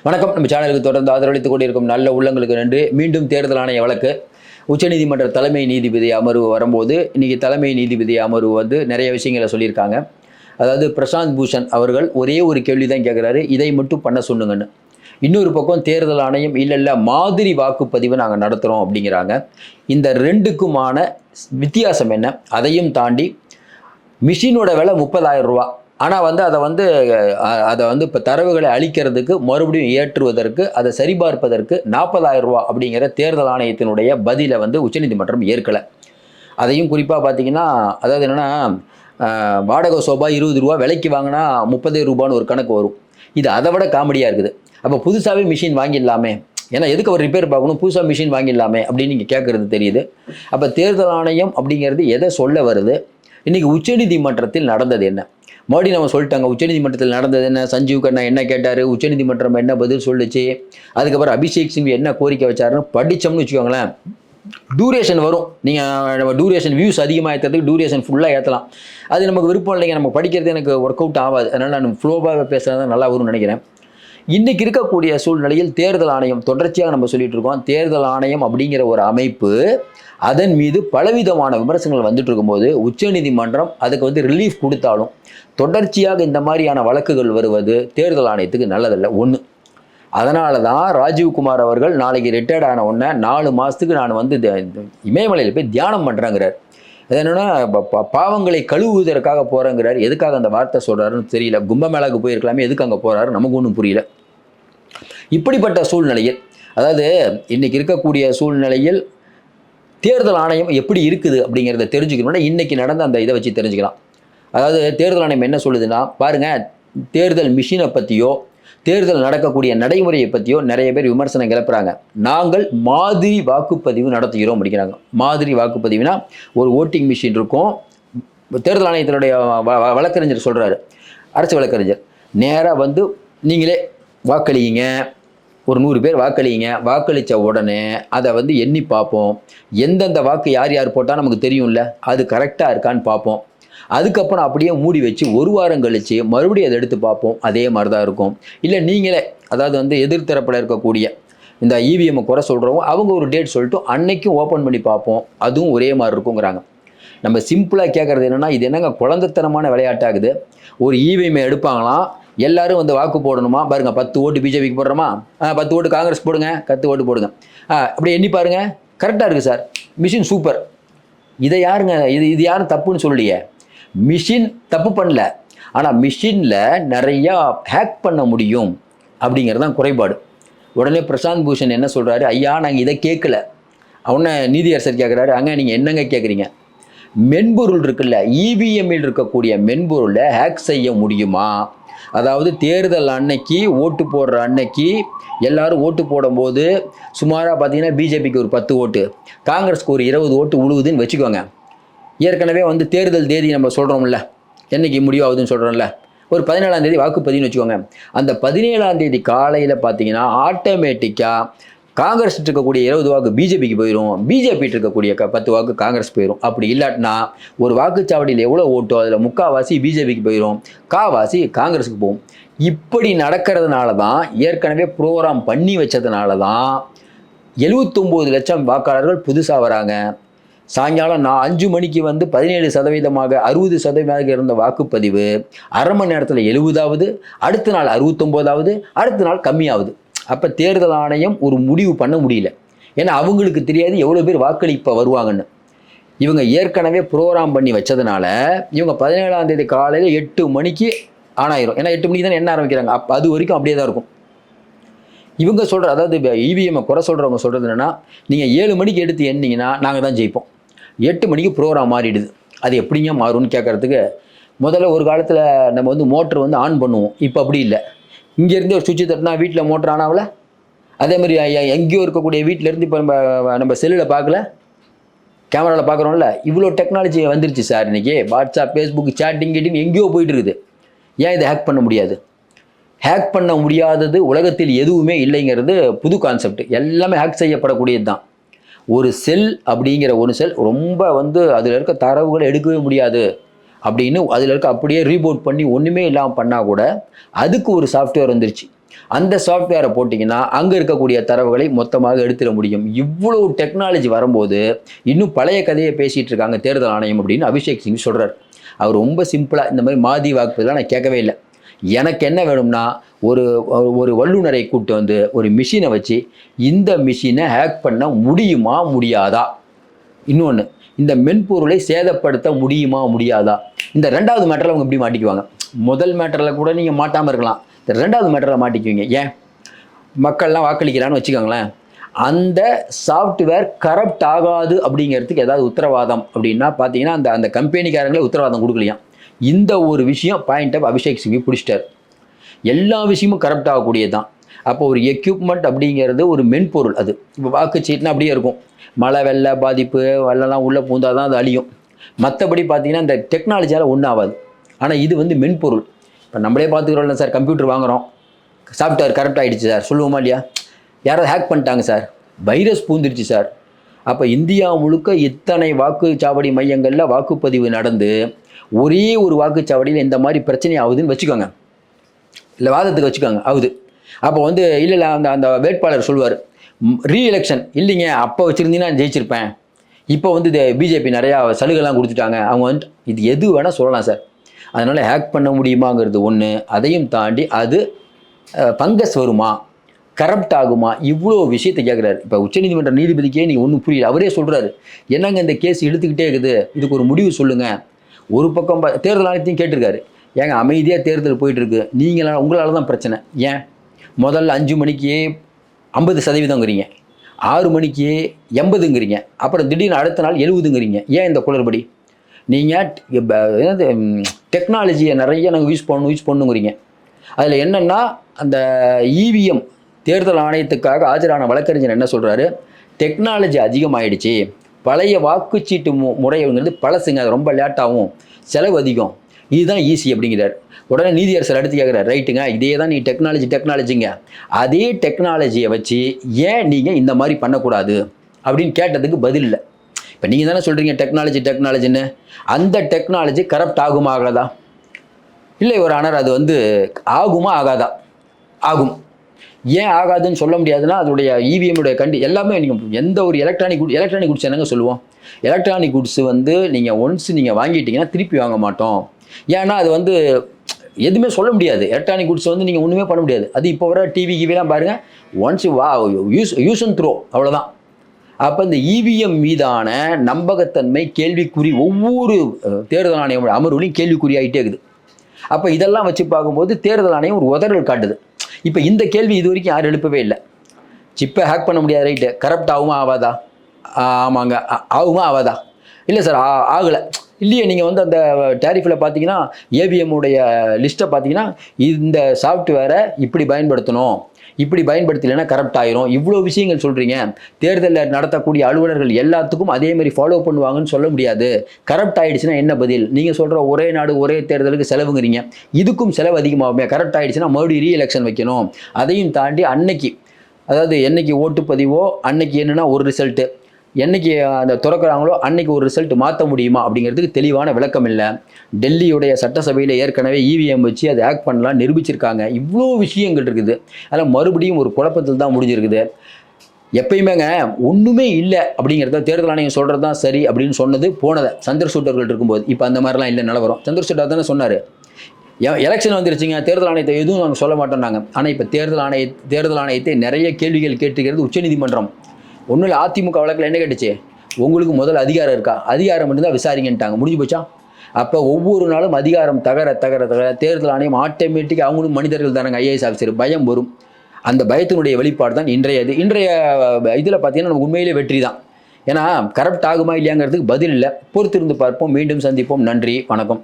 வணக்கம். நம்ம சேனலுக்கு தொடர்ந்து ஆதரவளித்துக் கொண்டிருக்கும் நல்ல உள்ளங்களுக்கு நன்றி. மீண்டும் தேர்தல் ஆணைய வழக்கு உச்சநீதிமன்ற தலைமை நீதிபதி அமர்வு வரும்போது இன்னைக்கு தலைமை நீதிபதி அமர்வு வந்து நிறைய விஷயங்களை சொல்லியிருக்காங்க. அதாவது பிரசாந்த் பூஷன் அவர்கள் ஒரே ஒரு கேள்வி தான் கேட்குறாரு, இதை மட்டும் பண்ண சொல்லுங்கன்னு. இன்னொரு பக்கம் தேர்தல் ஆணையம் இல்லை மாதிரி வாக்குப்பதிவு நாங்கள் நடத்துகிறோம் அப்படிங்கிறாங்க. இந்த ரெண்டுக்குமான வித்தியாசம் என்ன? அதையும் தாண்டி மிஷினோட விலை 30,000 ரூபா. ஆனால் அதை இப்போ தரவுகளை அளிக்கிறதுக்கு மறுபடியும் ஏற்றுவதற்கு அதை சரிபார்ப்பதற்கு 40,000 ரூபா அப்படிங்கிற தேர்தல் ஆணையத்தினுடைய பதிலை உச்சநீதிமன்றம் ஏற்கலை. அதையும் குறிப்பாக பார்த்தீங்கன்னா, அதாவது என்னென்னா, வாடகை சோபா 20 ரூபா, விலைக்கு வாங்கினா 30 ரூபான்னு ஒரு கணக்கு வரும். இது அதை விட காமெடியாக இருக்குது. அப்போ புதுசாகவே மிஷின் வாங்கிடலாமே, ஏன்னா எதுக்கு அவர் ரிப்பேர் பார்க்கணும், புதுசாக மிஷின் வாங்கிடலாமே அப்படின்னு நீங்கள் கேட்குறது தெரியுது. அப்போ தேர்தல் ஆணையம் அப்படிங்கிறது எதை சொல்ல வருது? இன்றைக்கி உச்சநீதிமன்றத்தில் நடந்தது என்ன? மறுபடியும் நம்ம சொல்லிட்டாங்க, உச்சநீதிமன்றத்தில் நடந்தது என்ன, சஞ்சீவ் கண்ணா என்ன கேட்டார், உச்சநீதிமன்றம் என்ன பதில் சொல்லிச்சு, அதுக்கப்புறம் அபிஷேக் சிங்வி என்ன கோரிக்கை வச்சாருன்னு படித்தோம்னு வச்சுக்கோங்களேன், டூரேஷன் வரும். நீங்கள் நம்ம டூரேஷன் வியூஸ் அதிகமாக ஏற்றுறதுக்கு டூரேஷன் ஃபுல்லாக ஏற்றலாம். அது நமக்கு விருப்பம் இல்லைங்க, நம்ம படிக்கிறது எனக்கு ஒர்க் அவுட் ஆகாது. அதனால் நான் ஃப்ளோவாக பேசுகிறது தான் நல்லா வரும்னு நினைக்கிறேன். இன்றைக்கி இருக்கக்கூடிய சூழ்நிலையில் தேர்தல் ஆணையம், தொடர்ச்சியாக நம்ம சொல்லிகிட்டு இருக்கோம், தேர்தல் ஆணையம் அப்படிங்கிற ஒரு அமைப்பு, அதன் மீது பலவிதமான விமர்சனங்கள் வந்துட்டு இருக்கும்போது உச்சநீதிமன்றம் அதுக்கு ரிலீஃப் கொடுத்தாலும் தொடர்ச்சியாக இந்த மாதிரியான வழக்குகள் வருவது தேர்தல் ஆணையத்துக்கு நல்லதல்ல. ஒன்று, அதனால தான் ராஜீவ்குமார் அவர்கள் நாளைக்கு ரிட்டையர்ட் ஆன உடனே 4 மாதத்துக்கு நான் இமயமலையில் போய் தியானம் பண்ணுறேங்கிறார். அது என்னென்னா, பாவங்களை கழுவுவதற்காக போகிறேங்கிறார். எதுக்காக அந்த வார்த்தை சொல்கிறாருன்னு தெரியல. கும்பமேளாவுக்கு போயிருக்கலாமே, எதுக்கு அங்கே போகிறாரு நமக்கு ஒன்றும் புரியல. இப்படிப்பட்ட சூழ்நிலையில், அதாவது இன்றைக்கி இருக்கக்கூடிய சூழ்நிலையில் தேர்தல் ஆணையம் எப்படி இருக்குது அப்படிங்கிறத தெரிஞ்சுக்கணும்னா இன்றைக்கி நடந்த அந்த இதை வச்சு தெரிஞ்சுக்கலாம். அதாவது தேர்தல் ஆணையம் என்ன சொல்லுதுன்னா, பாருங்கள், தேர்தல் மிஷினை பற்றியோ தேர்தல் நடக்கக்கூடிய நடைமுறையை பற்றியோ நிறைய பேர் விமர்சனம் கிளப்புறாங்க. நாங்கள் மாதிரி வாக்குப்பதிவு நடத்துகிறோம் அப்படிங்கிறாங்க. மாதிரி வாக்குப்பதிவுனா ஒரு ஓட்டிங் மிஷின் இருக்கும். தேர்தல் ஆணையத்தினுடைய வழக்கறிஞர் சொல்கிறாரு, அரசு வழக்கறிஞர், நேராக நீங்களே வாக்களிங்க, ஒரு 100 பேர் வாக்களிங்க, வாக்களித்த உடனே அதை எண்ணி பார்ப்போம், எந்தெந்த வாக்கு யார் யார் போட்டால் நமக்கு தெரியும்ல, அது கரெக்டாக இருக்கான்னு பார்ப்போம். அதுக்கப்புறம் அப்படியே மூடி வச்சு 1 வாரம் கழித்து மறுபடியும் அதை எடுத்து பார்ப்போம், அதே மாதிரி தான் இருக்கும். இல்லை நீங்களே, அதாவது எதிர்த்தரப்பில் இருக்கக்கூடிய இந்த இவிஎம்மை குறை சொல்கிறவங்க அவங்க ஒரு டேட் சொல்லிட்டு அன்னைக்கும் ஓப்பன் பண்ணி பார்ப்போம், அதுவும் ஒரே மாதிரி இருக்குங்கிறாங்க. நம்ம சிம்பிளாக கேட்குறது என்னென்னா, இது என்னங்க குழந்தைத்தனமான விளையாட்டாகுது. ஒரு இவிஎம்மை எடுப்பாங்களாம், எல்லாரும் வாக்கு போடணுமா, பாருங்கள் 10 ஓட்டு பிஜேபிக்கு போடுறோமா, 10 ஓட்டு காங்கிரஸ் போடுங்க, 10 ஓட்டு போடுங்க, அப்படி எண்ணி பாருங்கள், கரெக்டாக இருக்குது சார், மிஷின் சூப்பர். இதை யாருங்க இது யாரும் தப்புன்னு சொல்லலையே. மிஷின் தப்பு பண்ணல, ஆனால் மிஷினில் நிறையா ஹேக் பண்ண முடியும் அப்படிங்கிறது தான் குறைபாடு. உடனே பிரசாந்த் பூஷன் என்ன சொல்கிறாரு, ஐயா நாங்கள் இதை கேட்கல. அவனை நீதியரசர் கேட்குறாரு, அங்கே நீங்கள் என்னங்க கேட்குறீங்க, மென்பொருள் இருக்குல்ல, இவிஎம்மில் இருக்கக்கூடிய மென்பொருளை ஹேக் செய்ய முடியுமா? அதாவது தேர்தல் அன்னைக்கு ஓட்டு போடுற அன்னைக்கு எல்லாரும் ஓட்டு போடும்போது சுமாராக பார்த்தீங்கன்னா பிஜேபிக்கு ஒரு 10 ஓட்டு, காங்கிரஸ்க்கு ஒரு 20 ஓட்டு உழுவுதுன்னு வச்சுக்கோங்க. ஏற்கனவே தேர்தல் தேதி நம்ம சொல்கிறோம்ல, என்றைக்கு முடிவாகுதுன்னு சொல்கிறோம்ல, ஒரு 17ஆம் தேதி வாக்குப்பதிவுன்னு வச்சுக்கோங்க. அந்த 17ஆம் தேதி காலையில் பார்த்தீங்கன்னா ஆட்டோமேட்டிக்காக காங்கிரஸ் இருக்கக்கூடிய 20 வாக்கு பிஜேபிக்கு போயிடும், பிஜேபி இருக்கக்கூடிய 10 வாக்கு காங்கிரஸ் போயிடும். அப்படி இல்லாட்டினா ஒரு வாக்குச்சாவடியில் எவ்வளோ ஓட்டோ அதில் 3/4 பிஜேபிக்கு போயிடும், காவாசி காங்கிரஸுக்கு போகும். இப்படி நடக்கிறதுனால தான், ஏற்கனவே ப்ரோக்ராம் பண்ணி வச்சதுனால தான் 79 லட்சம் வாக்காளர்கள் புதுசாக வராங்க. சாயங்காலம் 5 மணிக்கு 17% 60% இருந்த வாக்குப்பதிவு அரை மணி நேரத்தில் 70ஆவது, அடுத்த நாள் 69ஆவது, அடுத்த நாள் கம்மியாகுது. அப்போ தேர்தல் ஆணையம் ஒரு முடிவு பண்ண முடியல. ஏன்னா அவங்களுக்கு தெரியாது எவ்வளோ பேர் வாக்களிப்ப வருவாங்கன்னு. இவங்க ஏற்கனவே ப்ரோக்ராம் பண்ணி வச்சதுனால இவங்க 17ஆம் தேதி காலையில் 8 மணிக்கு ஆனாயிரும். ஏன்னா 8 மணிக்கு தானே எண்ண ஆரம்பிக்கிறாங்க. அது வரைக்கும் அப்படியே தான் இருக்கும். இவங்க சொல்கிற, அதாவது இவிஎம்மை குறை சொல்கிறவங்க சொல்கிறது என்னென்னா, நீங்கள் 7 மணிக்கு எடுத்து எண்ணிங்கன்னா நாங்கள் தான் ஜெயிப்போம், 8 மணிக்கு ப்ரோக்ராம் மாறிடுது. அது எப்படிங்க மாறும்னு கேட்குறதுக்கு, முதல்ல ஒரு காலத்தில் நம்ம மோட்டர் ஆன் பண்ணுவோம், இப்போ அப்படி இல்லை. இங்கேருந்து ஒரு சுவிட்சு தட்டினா வீட்டில் மோட்டர் ஆனாவில், அதேமாதிரி எங்கேயோ இருக்கக்கூடிய வீட்டிலேருந்து இப்போ நம்ம செல்லில் பார்க்கல, கேமராவில் பார்க்குறோம்ல, இவ்வளோ டெக்னாலஜி வந்துருச்சு சார். இன்றைக்கி வாட்ஸ்அப், ஃபேஸ்புக், சேட்டிங் கிட்டிங் எங்கேயோ போயிட்டு இருக்குது. ஏன் இதை ஹேக் பண்ண முடியாது? ஹேக் பண்ண முடியாதது உலகத்தில் எதுவுமே இல்லைங்கிறது புது கான்செப்ட். எல்லாமே ஹேக் செய்யப்படக்கூடியது தான். ஒரு செல் அப்படிங்கிற ஒரு செல் ரொம்ப அதில் இருக்க தரவுகளை எடுக்கவே முடியாது அப்படின்னு அதில் இருக்க அப்படியே ரீபோட் பண்ணி ஒன்றுமே இல்லாமல் பண்ணால் கூட அதுக்கு ஒரு சாஃப்ட்வேர் வந்துருச்சு. அந்த சாஃப்ட்வேரை போட்டிங்கன்னா அங்கே இருக்கக்கூடிய தரவுகளை மொத்தமாக எடுத்துட முடியும். இவ்வளோ டெக்னாலஜி வரும்போது இன்னும் பழைய கதையை பேசிகிட்டு இருக்காங்க தேர்தல் ஆணையம் அப்படின்னு அபிஷேக் சிங் சொல்கிறார். அவர் ரொம்ப சிம்பிளாக இந்த மாதிரி மாதி வாக்குப்பதிலாம் நான் கேட்கவே இல்லை. எனக்கு என்ன வேணும்னா ஒரு ஒரு வல்லுநரை கூப்பிட்டு வந்து ஒரு மிஷினை வச்சு இந்த மிஷினை ஹேக் பண்ண முடியுமா முடியாதா, இன்னொன்று இந்த மென்பொருளை சேதப்படுத்த முடியுமா முடியாதா. இந்த ரெண்டாவது மேட்டரில் அவங்க எப்படி மாட்டிக்குவாங்க? முதல் மேட்டரில் கூட நீங்கள் மாட்டாமல் இருக்கலாம், இந்த ரெண்டாவது மேட்டரில் மாட்டிக்குவீங்க. ஏன்? மக்கள்லாம் வாக்களிக்கிறான்னு வச்சுக்கோங்களேன், அந்த சாஃப்ட்வேர் கரப்ட் ஆகாது அப்படிங்கிறதுக்கு ஏதாவது உத்தரவாதம் அப்படின்னா பார்த்தீங்கன்னா அந்த கம்பெனிக்காரங்களே உத்தரவாதம் கொடுக்கலையாம். இந்த ஒரு விஷயம் பாயிண்ட் ஆஃப் அபிஷேக் சிங்கை பிடிச்சிட்டார். எல்லா விஷயமும் கரப்ட் ஆகக்கூடியது தான். அப்போ ஒரு எக்யூப்மெண்ட் அப்படிங்கிறது ஒரு மென்பொருள். அது இப்போ வாக்குச்சீட்டுனா அப்படியே இருக்கும், மழை வெள்ள பாதிப்பு வெள்ளம்லாம் உள்ளே பூந்தால் தான் அது அழியும். மற்றபடி பார்த்தீங்கன்னா இந்த டெக்னாலஜியால் ஒன்றும் ஆகாது. ஆனால் இது வந்து மென்பொருள். இப்போ நம்மளே பார்த்துக்கிறோம்ல சார், கம்ப்யூட்டர் வாங்குகிறோம், சாஃப்ட்வேர் கரெக்ட் ஆகிடுச்சு சார் சொல்லுவோமா இல்லையா? யாராவது ஹேக் பண்ணிட்டாங்க சார், வைரஸ் பூந்துருச்சு சார். அப்போ இந்தியா முழுக்க இத்தனை வாக்குச்சாவடி மையங்களில் வாக்குப்பதிவு நடந்து ஒரே ஒரு வாக்குச்சாவடியில் இந்த மாதிரி பிரச்சனை ஆகுதுன்னு வச்சுக்கோங்க, இல்லை வாதத்துக்கு வச்சுக்கோங்க ஆகுது. அப்போ வந்து இல்லை அந்த அந்த வேட்பாளர் சொல்லுவார், ரீஎலெக்ஷன் இல்லைங்க அப்போ வச்சுருந்தீங்கன்னா ஜெயிச்சிருப்பேன், இப்போ வந்து பிஜேபி நிறையா சலுகைலாம் கொடுத்துட்டாங்க, அவங்க வந்து இது எது வேணால் சொல்லலாம் சார். அதனால் ஹேக் பண்ண முடியுமாங்கிறது ஒன்று, அதையும் தாண்டி அது ஃபங்கஸ் வருமா, கரப்ட் ஆகுமா, இவ்வளோ விஷயத்தை கேட்குறாரு. இப்போ உச்சநீதிமன்ற நீதிபதிக்கே நீங்கள் ஒன்றும் புரியல. அவரே சொல்கிறாரு, என்னங்க இந்த கேஸ் இழுத்துக்கிட்டே இருக்குது, இதுக்கு ஒரு முடிவு சொல்லுங்கள். ஒரு பக்கம் தேர்தல் ஆணையத்தையும் கேட்டிருக்காரு, ஏங்க அமைதியாக தேர்தல் போயிட்டுருக்கு, நீங்களாம் உங்களால் தான் பிரச்சனை. ஏன் முதல்ல 5 மணிக்கு 50%ங்கிறீங்க, 6 மணிக்கு 80ங்கிறீங்க, அப்புறம் திடீர்னு அடுத்த நாள் 70ங்கிறீங்க. ஏன் இந்த குளறுபடி? நீங்கள் என்னது டெக்னாலஜியை நிறைய நாங்கள் யூஸ் பண்ணுங்கிறீங்க. அதில் என்னென்னா அந்த இவிஎம் தேர்தல் ஆணையத்துக்காக ஆஜரான வழக்கறிஞர் என்ன சொல்கிறாரு, டெக்னாலஜி அதிகமாகிடுச்சு, பழைய வாக்குச்சீட்டு முறைங்கிறது பழசுங்க, அது ரொம்ப லேட்டாகும், செலவு அதிகம், இதுதான் ஈஸி அப்படிங்கிறார். உடனே நீதியரசர் அடுத்து கேட்குறாரு, ரைட்டுங்க இதே தான் நீ டெக்னாலஜிங்க, அதே டெக்னாலஜியை வச்சு ஏன் நீங்கள் இந்த மாதிரி பண்ணக்கூடாது அப்படின்னு கேட்டதுக்கு பதில் இல்லை. இப்போ நீங்கள் தானே சொல்கிறீங்க டெக்னாலஜின்னு, அந்த டெக்னாலஜி கரப்ட் ஆகுமா ஆகாதா? இல்லை ஒரு ஆனர், அது வந்து ஆகுமா ஆகாதா? ஆகும். ஏன் ஆகாதுன்னு சொல்ல முடியாதுன்னா அதோடைய இவிஎம்முடைய எல்லாமே நீங்கள் எந்த ஒரு எலக்ட்ரானிக் குட்ஸ் என்னங்க சொல்லுவோம், எலக்ட்ரானிக் குட்ஸ் வந்து நீங்கள் ஒன்ஸ் நீங்கள் வாங்கிட்டீங்கன்னா திருப்பி வாங்க மாட்டோம். ஏன்னா அது வந்து எதுவுமே சொல்ல முடியாது. எலக்ட்ரானிக் குட்ஸ் வந்து நீங்கள் ஒன்றுமே பண்ண முடியாது. அது இப்போ வர டிவிலாம் பாருங்கள், ஒன்ஸ் யூஸ் அண்ட் த்ரோ, அவ்வளோதான். அப்போ இந்த இவிஎம் மீதான நம்பகத்தன்மை கேள்விக்குறி, ஒவ்வொரு தேர்தல் ஆணையம் அமர்வுலையும் கேள்விக்குறி ஆகிட்டே இருக்குது. அப்போ இதெல்லாம் வச்சு பார்க்கும்போது தேர்தல் ஆணையம் ஒரு உதறல் காட்டுது. இப்போ இந்த கேள்வி இது வரைக்கும் யாரும் எழுப்பவே இல்லை. சிப்பை ஹேக் பண்ண முடியாது, ரைட்டு, கரப்ட் ஆகுமா ஆகாதா? ஆமாங்க, ஆகுமா ஆகாதா? இல்லை சார் ஆகலை. இல்லையே, நீங்கள் வந்து அந்த டேரிஃபில் பார்த்தீங்கன்னா ஏவிஎம்முடைய லிஸ்ட்டை பார்த்தீங்கன்னா இந்த சாஃப்ட்வேரை இப்படி பயன்படுத்தணும், இப்படி பயன்படுத்தலைன்னா கரப்ட் ஆயிரும், இவ்வளோ விஷயங்கள் சொல்கிறீங்க. தேர்தலில் நடத்தக்கூடிய அலுவலர்கள் எல்லாத்துக்கும் அதே மாதிரி ஃபாலோ பண்ணுவாங்கன்னு சொல்ல முடியாது. கரப்ட் ஆகிடுச்சுன்னா என்ன பதில்? நீங்கள் சொல்கிற ஒரே நாடு ஒரே தேர்தலுக்கு செலவுங்கிறீங்க, இதுக்கும் செலவு அதிகமாகுமே. கரப்ட் ஆகிடுச்சுன்னா மறுபடியும் ரீஎலெக்ஷன் வைக்கணும். அதையும் தாண்டி அன்னைக்கு, அதாவது என்னைக்கு ஓட்டுப்பதிவோ அன்னைக்கு என்னென்னா ஒரு ரிசல்ட்டு, என்னைக்கு அந்த திறக்கிறாங்களோ அன்னைக்கு ஒரு ரிசல்ட் மாற்ற முடியுமா அப்படிங்கிறதுக்கு தெளிவான விளக்கம் இல்லை. டெல்லியுடைய சட்டசபையில் ஏற்கனவே இவிஎம் வச்சு அதை ஹேக் பண்ணலாம் நிரூபிச்சிருக்காங்க. இவ்வளோ விஷயங்கள் இருக்குது. அதனால் மறுபடியும் ஒரு குழப்பத்தில் தான் முடிஞ்சிருக்குது. எப்பயுமேங்க ஒன்றுமே இல்லை அப்படிங்கிறத தேர்தல் ஆணையம் சொல்கிறது தான் சரி அப்படின்னு சொன்னது போனதை சந்திரசூடர்கள் இருக்கும்போது. இப்போ அந்த மாதிரிலாம் இல்லை நிலவரம். சந்திரசூடர் தானே சொன்னார், எலெக்ஷன் வந்துருச்சுங்க, தேர்தல் ஆணையத்தை எதுவும் நாங்கள் சொல்ல மாட்டோம்னாங்க. ஆனால் இப்போ தேர்தல் ஆணையத்தை நிறைய கேள்விகள் கேட்டுக்கிறது உச்சநீதிமன்றம். ஒன்றும் இல்லை, அதிமுக வழக்கில் என்ன கேட்டுச்சு, உங்களுக்கு முதல் அதிகாரம் இருக்கா, அதிகாரம் மட்டும்தான் விசாரிங்கன்ட்டாங்க, முடிஞ்சு போச்சா? அப்போ ஒவ்வொரு நாளும் அதிகாரம் தகர தேர்தல் ஆணையம் ஆட்டோமேட்டிக்காக அவங்களும் மனிதர்கள் தானங்க, ஐஏஎஸ் ஆஃபீஸர், பயம் வரும். அந்த பயத்தினுடைய வெளிப்பாடு தான் இன்றைய இதில் பார்த்தீங்கன்னா நமக்கு உண்மையிலே வெற்றி தான். ஏன்னா கரப்ட் ஆகுமா இல்லையாங்கிறதுக்கு பதில் இல்லை. பொறுத்திருந்து பார்ப்போம். மீண்டும் சந்திப்போம். நன்றி, வணக்கம்.